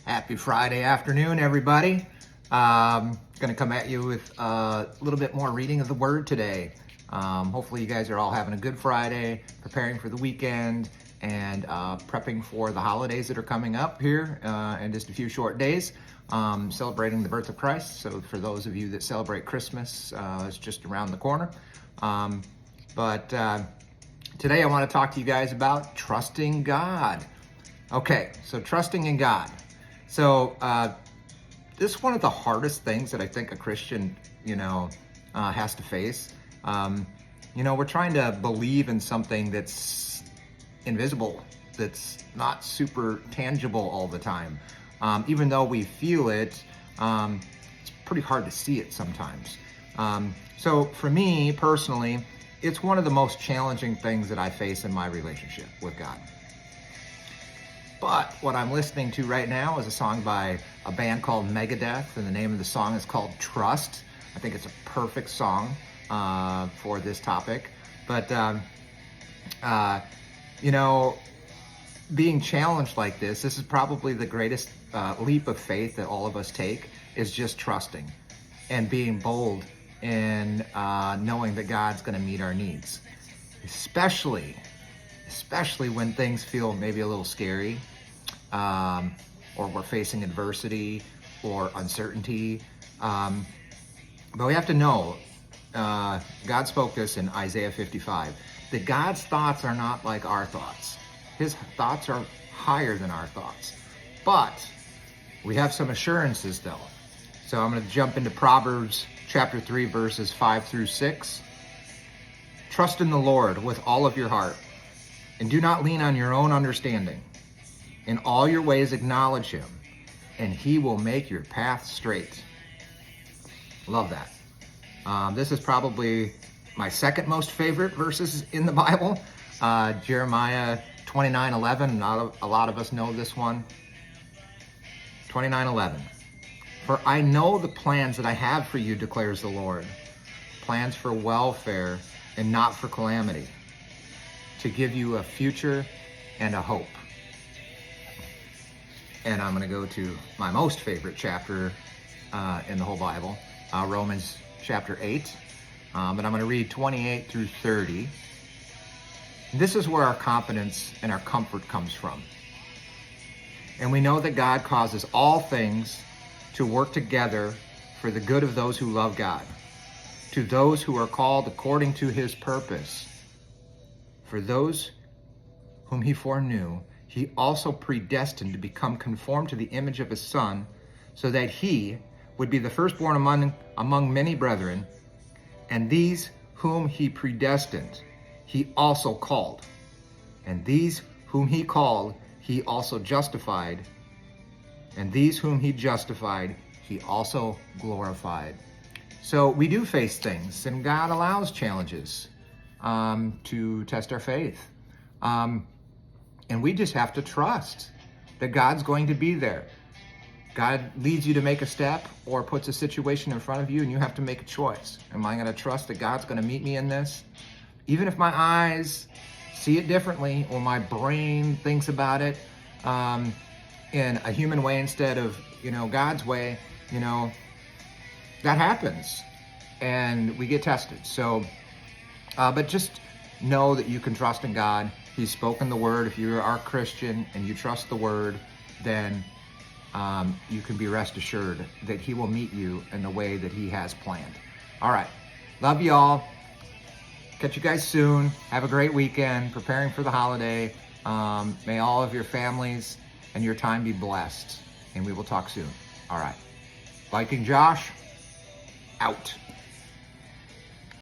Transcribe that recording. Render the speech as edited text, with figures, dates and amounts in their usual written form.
Happy Friday afternoon, everybody. Going to come at you with a little bit more reading of the Word today. Hopefully you guys are all having a good Friday, preparing for the weekend, and prepping for the holidays that are coming up here in just a few short days. Celebrating the birth of Christ. So for those of you that celebrate Christmas, it's just around the corner. But today I want to talk to you guys about trusting God. Okay, so trusting in God. So this is one of the hardest things that I think a Christian, has to face. We're trying to believe in something that's invisible, that's not super tangible all the time. Even though we feel it, it's pretty hard to see it sometimes. So for me personally, it's one of the most challenging things that I face in my relationship with God. But what I'm listening to right now is a song by a band called Megadeth, and the name of the song is called Trust. I think it's a perfect song for this topic. But, being challenged like this is probably the greatest leap of faith that all of us take, is just trusting and being bold in knowing that God's going to meet our needs, especially when things feel maybe a little scary, or we're facing adversity or uncertainty. But we have to know, God spoke this in Isaiah 55, that God's thoughts are not like our thoughts. His thoughts are higher than our thoughts. But we have some assurances though. So I'm going to jump into Proverbs chapter 3, verses 5 through 6. Trust in the Lord with all of your heart, and do not lean on your own understanding. In all your ways acknowledge him, and he will make your path straight. Love that. This is probably my second most favorite verses in the Bible. Jeremiah 29:11. Not a lot of us know this one. 29:11. For I know the plans that I have for you, declares the Lord. Plans for welfare and not for calamity, to give you a future and a hope. And I'm going to go to my most favorite chapter in the whole Bible, Romans chapter 8. And I'm going to read 28 through 30. This is where our confidence and our comfort comes from. And we know that God causes all things to work together for the good of those who love God, to those who are called according to his purpose. For those whom he foreknew, he also predestined to become conformed to the image of his Son, so that he would be the firstborn among many brethren. And these whom he predestined, he also called. And these whom he called, he also justified. And these whom he justified, he also glorified. So we do face things, and God allows challenges to test our faith. And we just have to trust that God's going to be there. God leads you to make a step or puts a situation in front of you, and you have to make a choice. Am I going to trust that God's going to meet me in this? Even if my eyes see it differently, or my brain thinks about it in a human way instead of, God's way, that happens. And we get tested. So, but just know that you can trust in God. He's spoken the word. If you are a Christian and you trust the word, then you can be rest assured that he will meet you in the way that he has planned. All right. Love you all. Catch you guys soon. Have a great weekend, preparing for the holiday. May all of your families and your time be blessed. And we will talk soon. All right. Viking Josh, out.